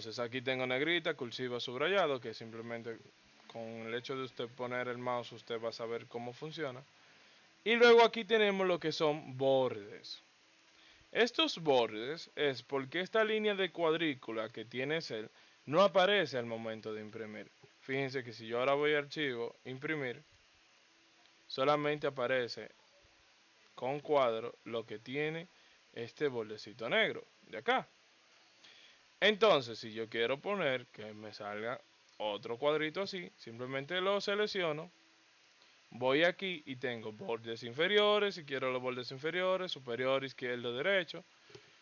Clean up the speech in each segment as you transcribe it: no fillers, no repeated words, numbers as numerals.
Entonces aquí tengo negrita, cursiva, subrayado, que simplemente con el hecho de usted poner el mouse usted va a saber cómo funciona. Y luego aquí tenemos lo que son bordes. Estos bordes es porque esta línea de cuadrícula que tiene Cell no aparece al momento de imprimir. Fíjense que si yo ahora voy a archivo, imprimir, solamente aparece con cuadro lo que tiene este bordecito negro de acá. Entonces, si yo quiero poner que me salga otro cuadrito así, simplemente lo selecciono, voy aquí y tengo bordes inferiores, si quiero los bordes inferiores, superior, izquierdo, derecho.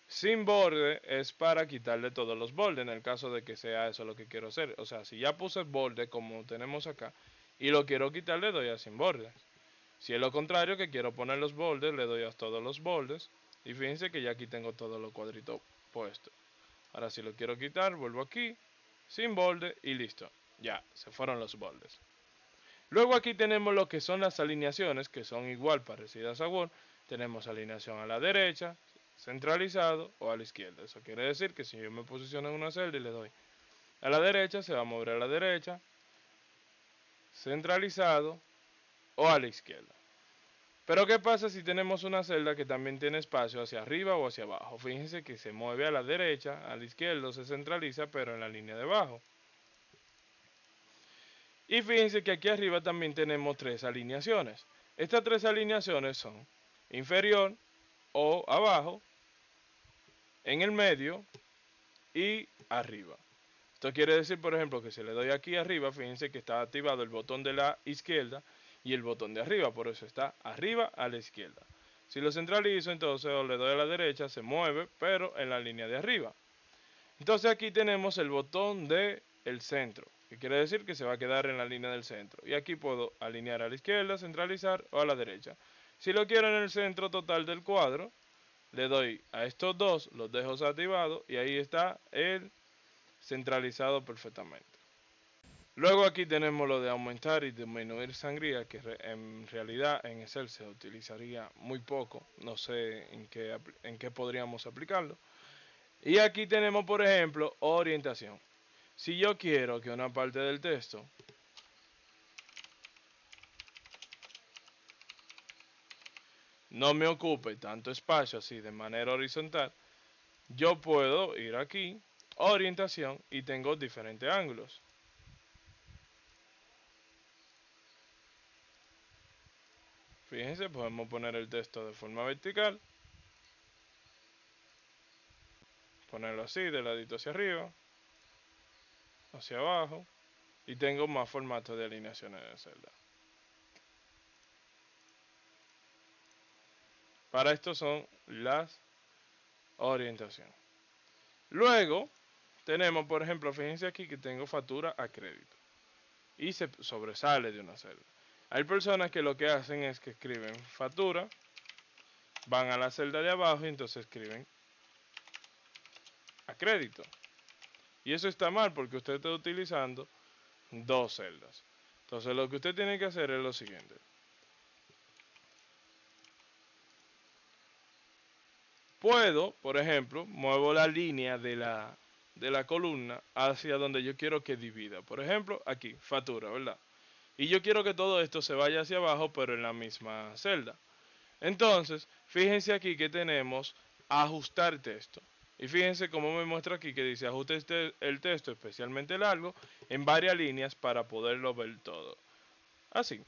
Sin borde es para quitarle todos los bordes en el caso de que sea eso lo que quiero hacer. O sea, si ya puse el borde como tenemos acá y lo quiero quitar, le doy a sin bordes. Si es lo contrario, que quiero poner los bordes, le doy a todos los bordes. Y fíjense que ya aquí tengo todos los cuadritos puestos. Ahora si lo quiero quitar, vuelvo aquí, sin borde y listo. Ya, se fueron los bordes. Luego aquí tenemos lo que son las alineaciones, que son igual parecidas a Word. Tenemos alineación a la derecha, centralizado o a la izquierda. Eso quiere decir que si yo me posiciono en una celda y le doy a la derecha, se va a mover a la derecha, centralizado o a la izquierda. Pero ¿qué pasa si tenemos una celda que también tiene espacio hacia arriba o hacia abajo? Fíjense que se mueve a la derecha, a la izquierda, se centraliza, pero en la línea de abajo. Y fíjense que aquí arriba también tenemos tres alineaciones. Estas tres alineaciones son inferior o abajo, en el medio y arriba. Esto quiere decir, por ejemplo, que si le doy aquí arriba, fíjense que está activado el botón de la izquierda y el botón de arriba, por eso está arriba a la izquierda. Si lo centralizo, entonces o le doy a la derecha, se mueve, pero en la línea de arriba. Entonces aquí tenemos el botón de el centro, que quiere decir que se va a quedar en la línea del centro. Y aquí puedo alinear a la izquierda, centralizar o a la derecha. Si lo quiero en el centro total del cuadro, le doy a estos dos, los dejo activados y ahí está el centralizado perfectamente. Luego aquí tenemos lo de aumentar y disminuir sangría, que en realidad en Excel se utilizaría muy poco, no sé en qué podríamos aplicarlo. Y aquí tenemos, por ejemplo, orientación. Si yo quiero que una parte del texto no me ocupe tanto espacio así de manera horizontal, yo puedo ir aquí, orientación, y tengo diferentes ángulos. Fíjense, podemos poner el texto de forma vertical, ponerlo así, de ladito hacia arriba, hacia abajo, y tengo más formatos de alineaciones de celda. Para esto son las orientaciones. Luego tenemos, por ejemplo, fíjense aquí que tengo factura a crédito y se sobresale de una celda. Hay personas que lo que hacen es que escriben factura, van a la celda de abajo y entonces escriben a crédito. Y eso está mal porque usted está utilizando dos celdas. Entonces lo que usted tiene que hacer es lo siguiente. Puedo, por ejemplo, muevo la línea de la columna hacia donde yo quiero que divida. Por ejemplo, aquí, factura, ¿verdad? Y yo quiero que todo esto se vaya hacia abajo, pero en la misma celda. Entonces, fíjense aquí que tenemos ajustar texto. Y fíjense cómo me muestra aquí que dice ajuste el texto especialmente largo en varias líneas para poderlo ver todo. Así,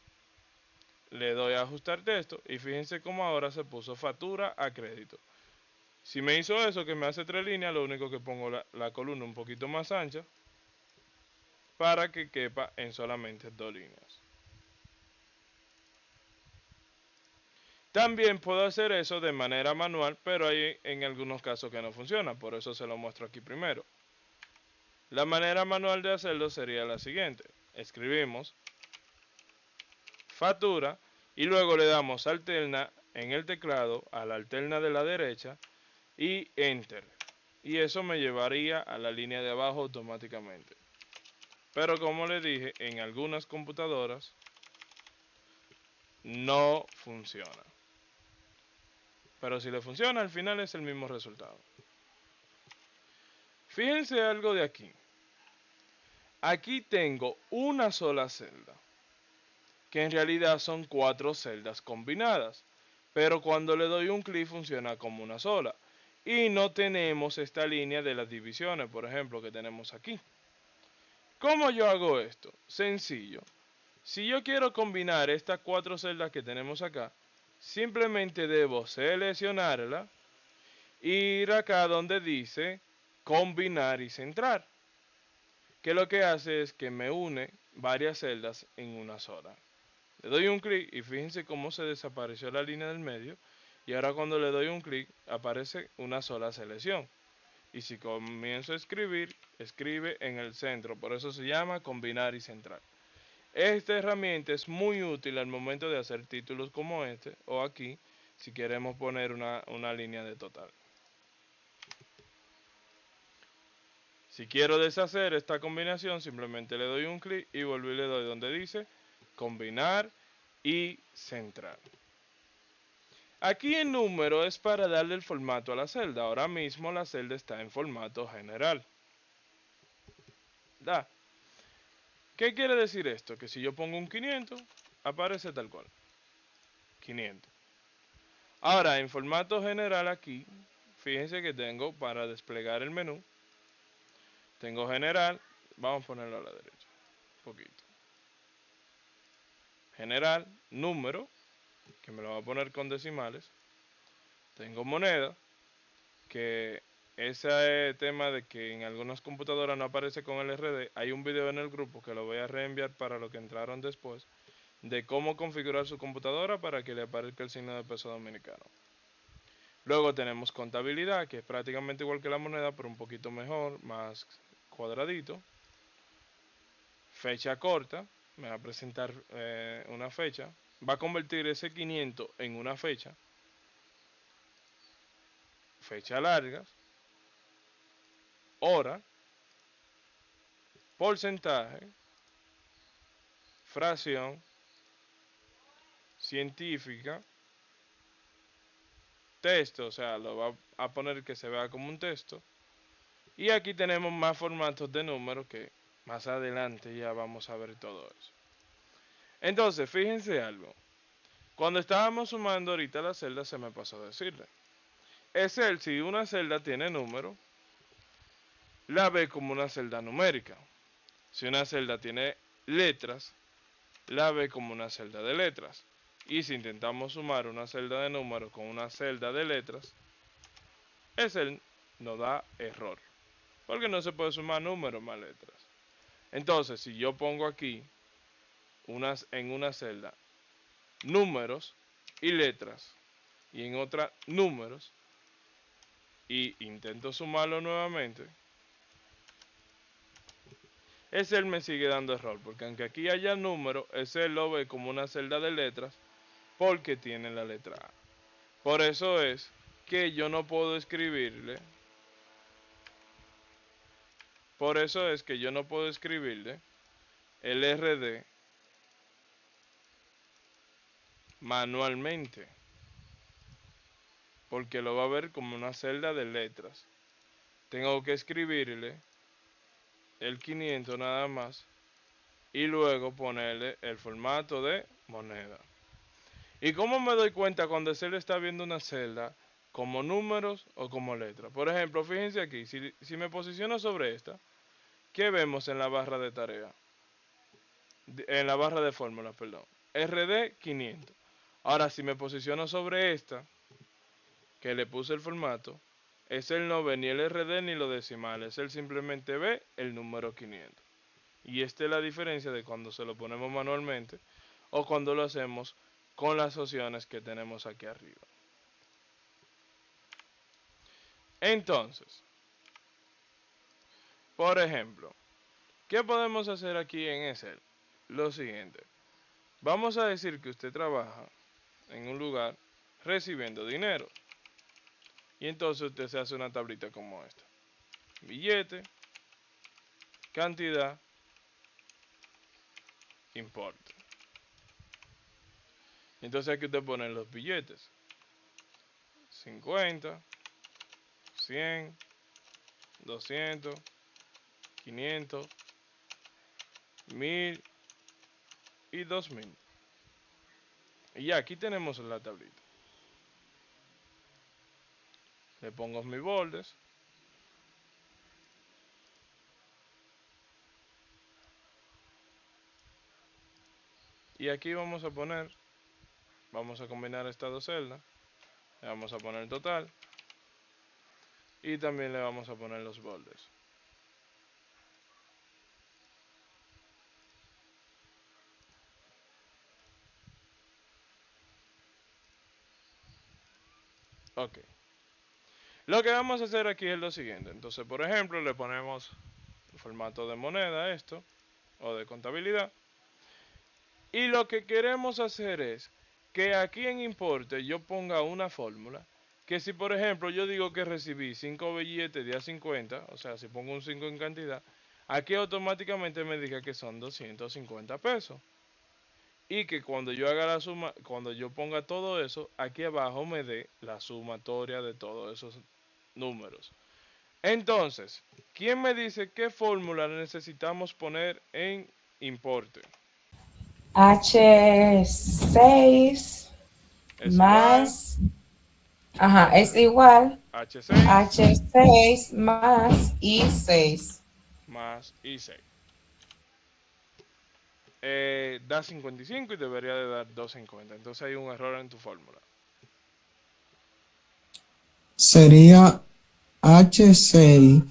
le doy a ajustar texto y fíjense cómo ahora se puso factura a crédito. Si me hizo eso que me hace tres líneas, lo único que pongo la columna un poquito más ancha para que quepa en solamente dos líneas. También puedo hacer eso de manera manual, pero hay en algunos casos que no funciona, por eso se lo muestro aquí primero. La manera manual de hacerlo sería la siguiente. Escribimos factura y luego le damos alterna en el teclado a la alterna de la derecha y enter. Y eso me llevaría a la línea de abajo automáticamente. Pero como les dije, en algunas computadoras no funciona. Pero si le funciona, al final es el mismo resultado. Fíjense algo de aquí. Aquí tengo una sola celda, que en realidad son 4 celdas combinadas, pero cuando le doy un clic funciona como una sola. Y no tenemos esta línea de las divisiones, por ejemplo, que tenemos aquí. ¿Cómo yo hago esto? Sencillo. Si yo quiero combinar estas 4 celdas que tenemos acá, simplemente debo seleccionarla e ir acá donde dice combinar y centrar, que lo que hace es que me une varias celdas en una sola. Le doy un clic y fíjense cómo se desapareció la línea del medio, y ahora cuando le doy un clic aparece una sola selección. Y si comienzo a escribir, escribe en el centro, por eso se llama combinar y centrar. Esta herramienta es muy útil al momento de hacer títulos como este, o aquí, si queremos poner una línea de total. Si quiero deshacer esta combinación, simplemente le doy un clic y vuelvo y le doy donde dice combinar y centrar. Aquí en número es para darle el formato a la celda. Ahora mismo la celda está en formato general. ¿Da? ¿Qué quiere decir esto? Que si yo pongo un 500, aparece tal cual. 500. Ahora, en formato general aquí, fíjense que tengo para desplegar el menú. Tengo general, vamos a ponerlo a la derecha, un poquito. General, número, que me lo va a poner con decimales. Tengo moneda, que ese tema de que en algunas computadoras no aparece con el RD. Hay un video en el grupo que lo voy a reenviar para los que entraron después, de cómo configurar su computadora para que le aparezca el signo de peso dominicano. Luego tenemos contabilidad, que es prácticamente igual que la moneda, pero un poquito mejor, más cuadradito. Fecha corta, me va a presentar una fecha. Va a convertir ese 500 en una fecha. Fecha larga. Hora. Porcentaje. Fracción. Científica. Texto, o sea, lo va a poner que se vea como un texto. Y aquí tenemos más formatos de números que más adelante ya vamos a ver todo eso. Entonces, fíjense algo. Cuando estábamos sumando ahorita la celda se me pasó a decirle. Excel, si una celda tiene número, la ve como una celda numérica. Si una celda tiene letras, la ve como una celda de letras. Y si intentamos sumar una celda de números con una celda de letras, Excel nos da error. Porque no se puede sumar números más letras. Entonces, si yo pongo aquí en una celda números y letras, y en otra números, y intento sumarlo nuevamente, Excel me sigue dando error, porque aunque aquí haya números, Excel lo ve como una celda de letras, porque tiene la letra A. Por eso es que yo no puedo escribirle, el RD manualmente, porque lo va a ver como una celda de letras. Tengo que escribirle el 500 nada más y luego ponerle el formato de moneda. ¿Y cómo me doy cuenta cuando Excel está viendo una celda como números o como letras? Por ejemplo, fíjense aquí, si me posiciono sobre esta, ¿qué vemos en la barra de tarea? En la barra de fórmulas, perdón. RD 500. Ahora, si me posiciono sobre esta, que le puse el formato, Excel no ve ni el RD ni los decimales, Excel simplemente ve el número 500. Y esta es la diferencia de cuando se lo ponemos manualmente o cuando lo hacemos con las opciones que tenemos aquí arriba. Entonces, por ejemplo, ¿qué podemos hacer aquí en Excel? Lo siguiente. Vamos a decir que usted trabaja en un lugar recibiendo dinero. Y entonces usted se hace una tablita como esta. Billete, cantidad, importe. Entonces aquí usted pone los billetes. 50, 100, 200, 500, 1000 y 2000. Y ya aquí tenemos la tablita. Le pongo mis bordes. Y aquí vamos a combinar estas dos celdas. Le vamos a poner el total. Y también le vamos a poner los bordes. Ok. Lo que vamos a hacer aquí es lo siguiente. Entonces, por ejemplo, le ponemos el formato de moneda a esto, o de contabilidad. Y lo que queremos hacer es que aquí en importe yo ponga una fórmula. Que si, por ejemplo, yo digo que recibí 5 billetes de A50, o sea, si pongo un 5 en cantidad, aquí automáticamente me diga que son 250 pesos. Y que cuando yo haga la suma, cuando yo ponga todo eso, aquí abajo me dé la sumatoria de todos esos números. Entonces, ¿quién me dice qué fórmula necesitamos poner en importe? H6 Es igual más, ajá, H, es igual H6 H6 más I6. más I6. Da 55 y debería de dar 250. Entonces hay un error en tu fórmula. Sería H6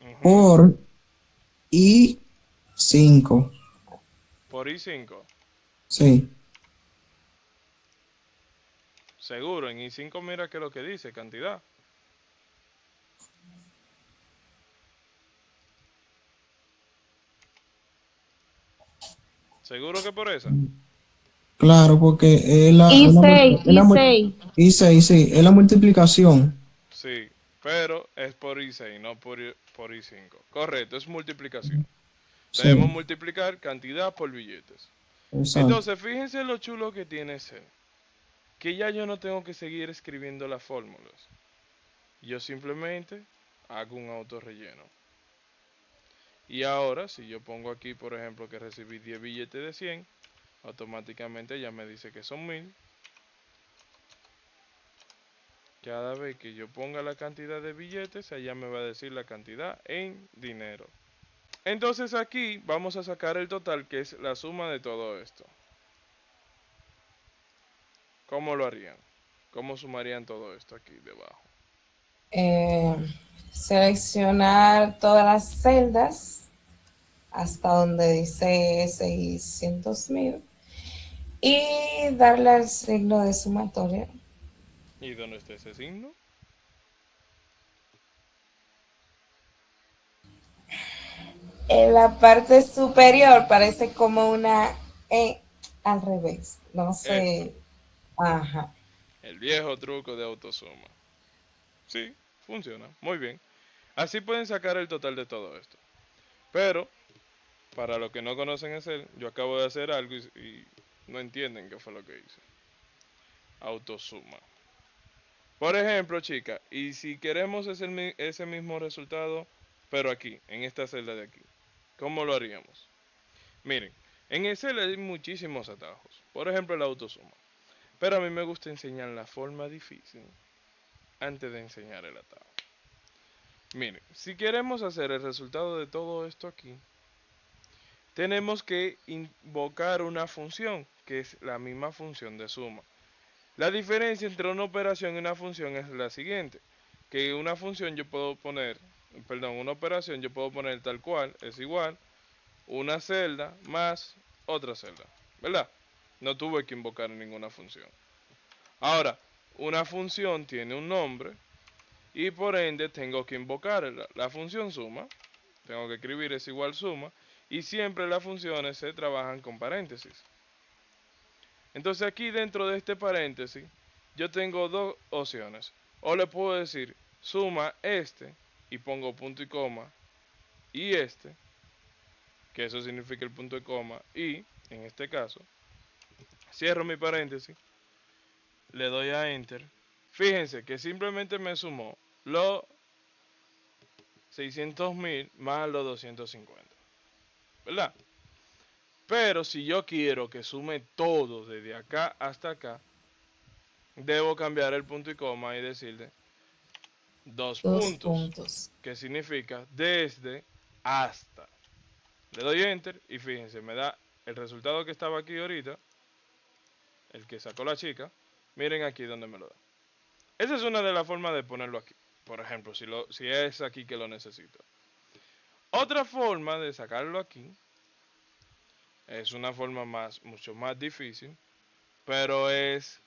Ujú. por I5. Por I5. Sí, Seguro, en I5 mira que lo que dice, cantidad. Seguro que por esa. claro, porque I seis, I seis. I6, sí, es la multiplicación. Sí, pero es por I6, no por I5. Correcto, es multiplicación. Debemos Sí, multiplicar cantidad por billetes. exacto. Entonces, fíjense lo chulo que tiene ese. Que ya yo no tengo que seguir escribiendo las fórmulas. Yo simplemente hago un autorrelleno. Y ahora, si yo pongo aquí, por ejemplo, que recibí 10 billetes de 100, automáticamente ya me dice que son 1000. Cada vez que yo ponga la cantidad de billetes, allá me va a decir la cantidad en dinero. Entonces aquí vamos a sacar el total, que es la suma de todo esto. ¿Cómo lo harían? ¿Cómo sumarían todo esto aquí debajo? Eh, Seleccionar todas las celdas hasta donde dice 600.000 y darle al signo de sumatoria. ¿Y dónde está ese signo? En la parte superior parece como una E al revés. No Esto, sé. Ajá. el viejo truco de autosuma. Sí, funciona, muy bien. Así pueden sacar el total de todo esto. Pero, para los que no conocen Excel, yo acabo de hacer algo y no entienden qué fue lo que hice. Autosuma. Por ejemplo, chicas, y si queremos ese mismo resultado, pero aquí, en esta celda de aquí, ¿cómo lo haríamos? Miren, en Excel hay muchísimos atajos. Por ejemplo, el autosuma. Pero a mí me gusta enseñar la forma difícil antes de enseñar el atajo. Miren, si queremos hacer el resultado de todo esto aquí, tenemos que invocar una función, que es la misma función de suma. La diferencia entre una operación y una función es la siguiente, que una función yo puedo poner, perdón, una operación yo puedo poner tal cual, es igual, una celda más otra celda, ¿verdad? No tuve que invocar ninguna función. Ahora, una función tiene un nombre y por ende tengo que invocar la función suma, tengo que escribir es igual suma, y siempre las funciones se trabajan con paréntesis. Entonces aquí dentro de este paréntesis yo tengo dos opciones. O le puedo decir suma este y pongo punto y coma y este, que eso significa el punto y coma, y en este caso cierro mi paréntesis, le doy a enter. Fíjense que simplemente me sumó los 600.000 más los 250, ¿verdad? Pero si yo quiero que sume todo desde acá hasta acá, debo cambiar el punto y coma y decirle dos Dos puntos, puntos. que significa desde hasta. Le doy enter y fíjense, me da el resultado que estaba aquí ahorita, el que sacó la chica. Miren aquí donde me lo da. Esa es una de las formas de ponerlo aquí. Por ejemplo, si es aquí que lo necesito. Otra forma de sacarlo aquí es una forma mucho más difícil, pero es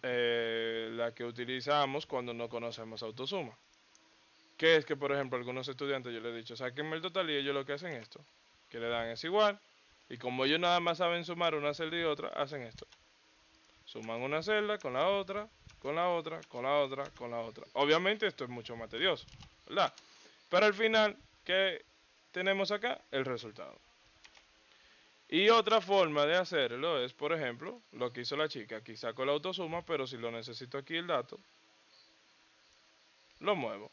la que utilizamos cuando no conocemos autosuma. Que es que, por ejemplo, algunos estudiantes yo les he dicho, sáquenme el total y ellos lo que hacen esto, que le dan es igual, y como ellos nada más saben sumar una celda y otra, hacen esto. Suman una celda con la otra, con la otra, con la otra, con la otra. Obviamente esto es mucho más tedioso, ¿verdad? Pero al final, ¿qué tenemos acá? El resultado. Y otra forma de hacerlo es, por ejemplo, lo que hizo la chica. Aquí saco la autosuma, pero si lo necesito aquí el dato, lo muevo.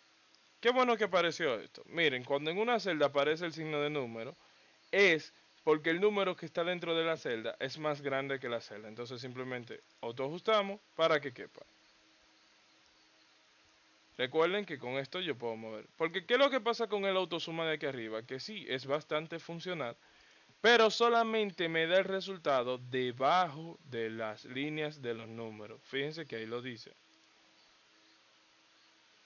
Qué bueno que apareció esto. Miren, cuando en una celda aparece el signo de número, es porque el número que está dentro de la celda es más grande que la celda. Entonces simplemente autoajustamos para que quepa. Recuerden que con esto yo puedo mover. Porque ¿qué es lo que pasa con el autosuma de aquí arriba? Que sí, es bastante funcional, pero solamente me da el resultado debajo de las líneas de los números. Fíjense que ahí lo dice.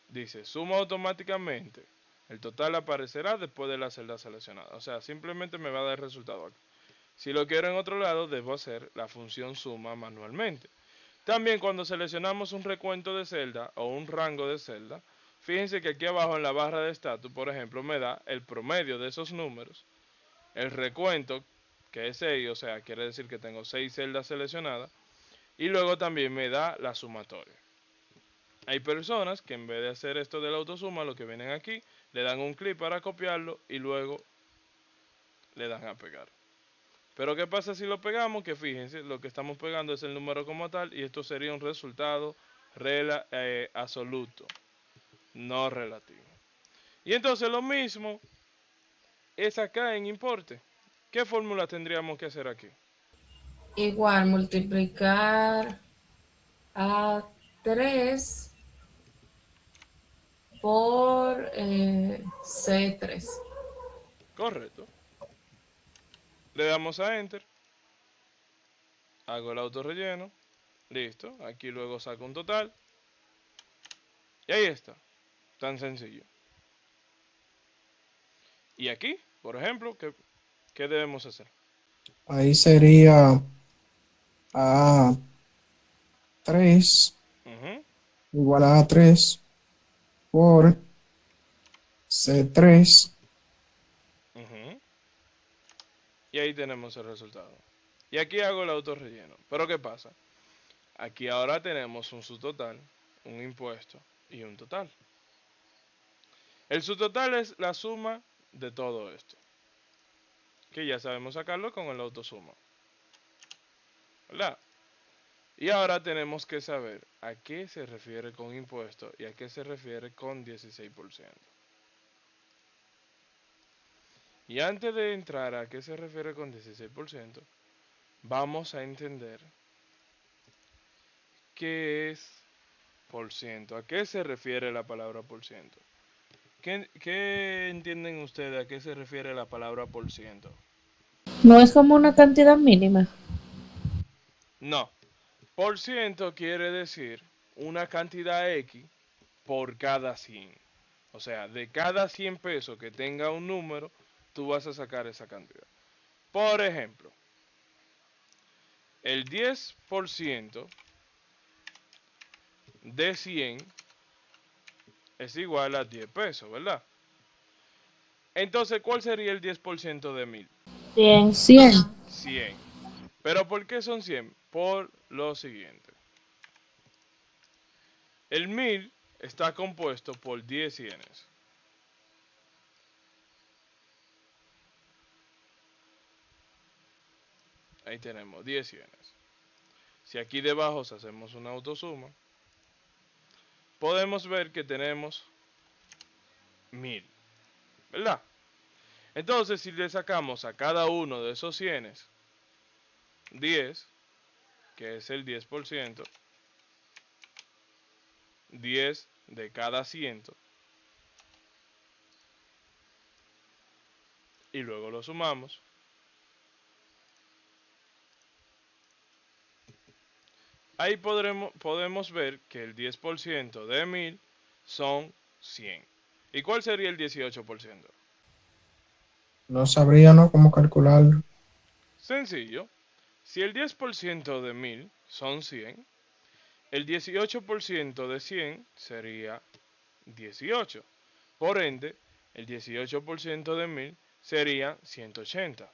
Dice, suma automáticamente. El total aparecerá después de la celda seleccionada. O sea, simplemente me va a dar el resultado aquí. Si lo quiero en otro lado, debo hacer la función suma manualmente. También cuando seleccionamos un recuento de celda o un rango de celda, fíjense que aquí abajo en la barra de estatus, por ejemplo, me da el promedio de esos números, el recuento, que es 6, o sea, quiere decir que tengo 6 celdas seleccionadas, y luego también me da la sumatoria. Hay personas que en vez de hacer esto de la autosuma, lo que vienen aquí, le dan un clic para copiarlo y luego le dan a pegar. Pero ¿qué pasa si lo pegamos? Que fíjense, lo que estamos pegando es el número como tal y esto sería un resultado absoluto, no relativo. Y entonces lo mismo es acá en importe. ¿Qué fórmula tendríamos que hacer aquí? Igual multiplicar a 3 por C3. Correcto. Le damos a Enter, hago el autorrelleno, listo. Aquí luego saco un total y ahí está, tan sencillo. Y aquí, por ejemplo, ¿qué debemos hacer? Ahí sería A3 Ujú, igual a A3 por C3. ujú. Y ahí tenemos el resultado. Y aquí hago el autorrelleno. Pero ¿qué pasa? Aquí ahora tenemos un subtotal, un impuesto y un total. El subtotal es la suma de todo esto, que ya sabemos sacarlo con el autosuma, ¿verdad? Y ahora tenemos que saber a qué se refiere con impuesto y a qué se refiere con 16%. Y antes de entrar a qué se refiere con 16%, vamos a entender qué es por ciento. ¿A qué se refiere la palabra por ciento? ¿Qué entienden ustedes a qué se refiere la palabra por ciento? No es como una cantidad mínima. No. Por ciento quiere decir una cantidad X por cada 100. O sea, de cada 100 pesos que tenga un número, tú vas a sacar esa cantidad. Por ejemplo, el 10% de 100 es igual a 10 pesos, ¿verdad? Entonces, ¿cuál sería el 10% de 1000? 100, 100. 100. ¿Pero por qué son 100? Por lo siguiente. El 1000 está compuesto por 10 cienes. Ahí tenemos 10 cienes. Si aquí debajo hacemos una autosuma, podemos ver que tenemos 1000, ¿verdad? Entonces, si le sacamos a cada uno de esos 100, 10, que es el 10%, 10 de cada 100, y luego lo sumamos, ahí podemos ver que el 10% de 1000 son 100. ¿Y cuál sería el 18%? No sabría, ¿no? Cómo calcularlo. Sencillo. Si el 10% de 1000 son 100, el 18% de 100 sería 18. Por ende, el 18% de 1000 sería 180.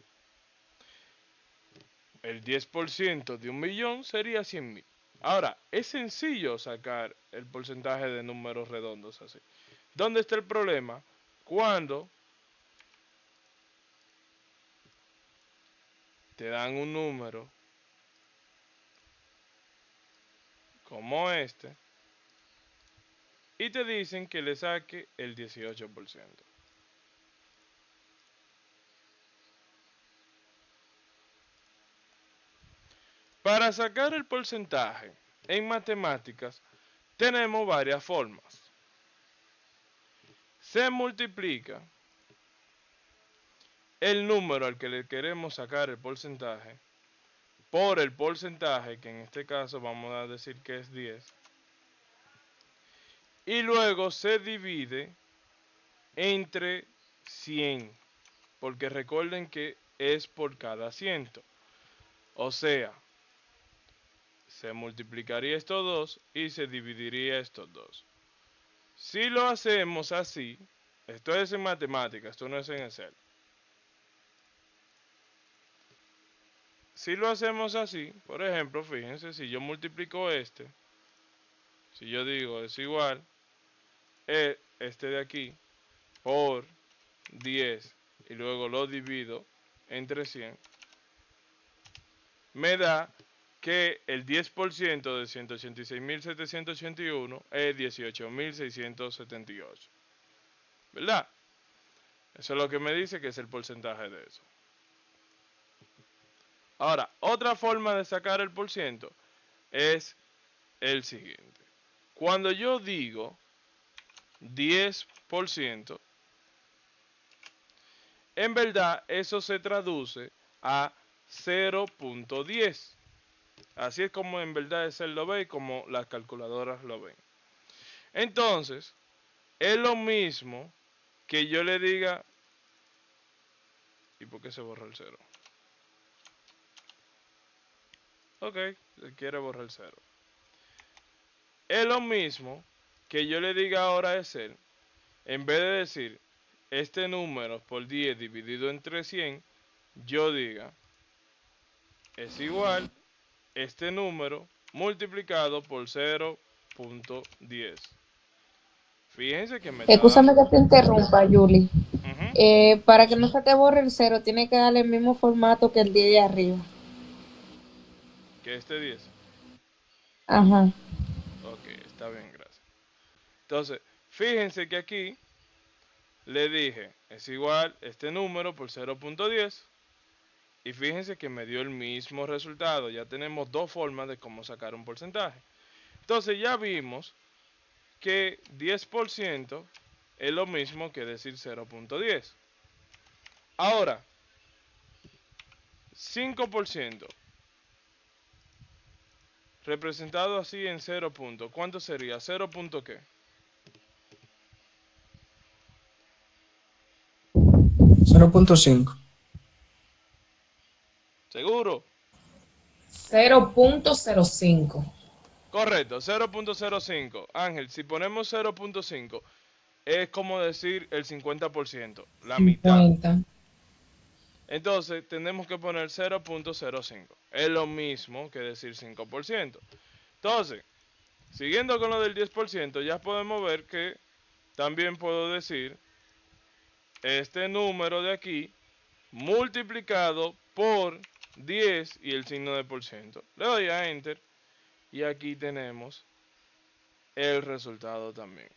El 10% de 1.000.000 sería 100.000. Ahora, es sencillo sacar el porcentaje de números redondos así. ¿Dónde está el problema? Cuando te dan un número como este y te dicen que le saque el 18%. Para sacar el porcentaje en matemáticas tenemos varias formas. Se multiplica el número al que le queremos sacar el porcentaje por el porcentaje, que en este caso vamos a decir que es 10, y luego se divide entre 100, porque recuerden que es por cada 100. O sea, se multiplicaría estos dos y se dividiría estos dos. Si lo hacemos así, esto es en matemáticas, esto no es en Excel. Si lo hacemos así, por ejemplo, fíjense, si yo multiplico si yo digo es igual este de aquí por 10 y luego lo divido entre 100, me da que el 10% de 186.781 es 18.678. ¿Verdad? Eso es lo que me dice que es el porcentaje de eso. Ahora, otra forma de sacar el porciento es el siguiente. Cuando yo digo 10%, en verdad eso se traduce a 0.10. Así es como en verdad Excel lo ve y como las calculadoras lo ven. Entonces, es lo mismo que yo le diga... ¿Y por qué se borra el 0? Ok, se quiere borrar el 0. Es lo mismo que yo le diga ahora a Excel, en vez de decir este número por 10 dividido entre 100, yo diga es igual este número multiplicado por 0.10. Fíjense que me está Escúchame dando... que te interrumpa, Julie. Ujú. Para que no se te borre el cero, tiene que darle el mismo formato que el 10 de arriba. Que este 10. Ajá. Ok, está bien, gracias. Entonces, fíjense que aquí le dije es igual este número por 0.10. Y fíjense que me dio el mismo resultado. Ya tenemos dos formas de cómo sacar un porcentaje. Entonces ya vimos que 10% es lo mismo que decir 0.10. Ahora, 5% representado así en 0 punto, ¿cuánto sería? 0 punto ¿qué? 0.5. ¿Seguro? 0.05. Correcto, 0.05. Ángel, si ponemos 0.5, es como decir el 50%, la mitad. 50. Entonces, tenemos que poner 0.05. Es lo mismo que decir 5%. Entonces, siguiendo con lo del 10%, ya podemos ver que también puedo decir este número de aquí multiplicado por 10 y el signo de por ciento. Le doy a Enter y aquí tenemos el resultado también.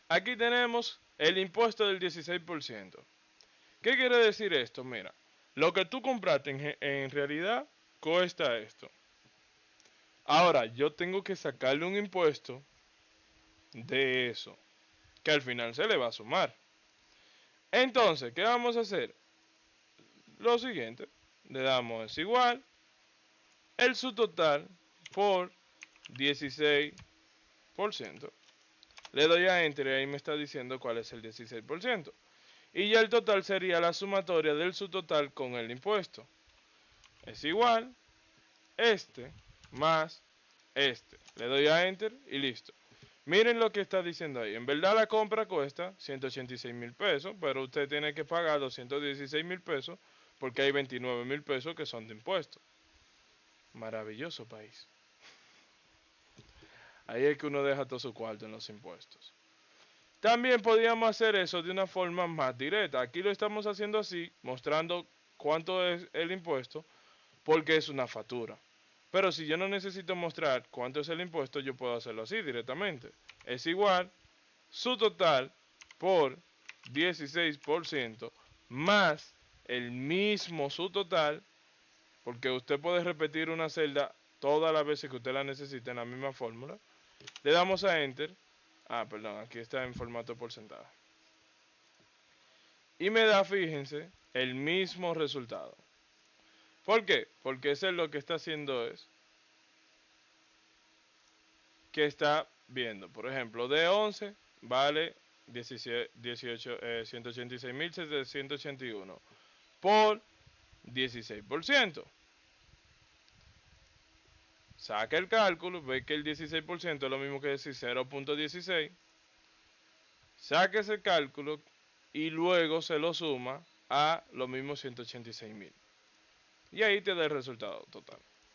Aquí tenemos el impuesto del 16%. ¿Qué quiere decir esto? Mira, lo que tú compraste en realidad cuesta esto. Ahora, yo tengo que sacarle un impuesto de eso, que al final se le va a sumar. Entonces, ¿qué vamos a hacer? Lo siguiente, le damos es igual el subtotal por 16%. Le doy a Enter y ahí me está diciendo cuál es el 16%. Y ya el total sería la sumatoria del subtotal con el impuesto. Es igual este más este. Le doy a Enter y listo. Miren lo que está diciendo ahí. En verdad la compra cuesta 186.000 pesos, pero usted tiene que pagar 216.000 pesos porque hay 29.000 pesos que son de impuestos. Maravilloso país. Ahí es que uno deja todo su cuarto en los impuestos. También podríamos hacer eso de una forma más directa. Aquí lo estamos haciendo así, mostrando cuánto es el impuesto, porque es una factura. Pero si yo no necesito mostrar cuánto es el impuesto, yo puedo hacerlo así directamente. Es igual su total por 16% más el mismo su total, porque usted puede repetir una celda todas las veces que usted la necesite en la misma fórmula. Le damos a Enter. Perdón, aquí está en formato porcentaje. Y me da, fíjense, el mismo resultado. ¿Por qué? Porque eso es lo que está haciendo es que está viendo, por ejemplo, de 11 vale 186.781 por 16%. Saca el cálculo, ve que el 16% es lo mismo que decir 0.16. Saca ese cálculo y luego se lo suma a lo mismo 186.000. Y ahí te da el resultado total.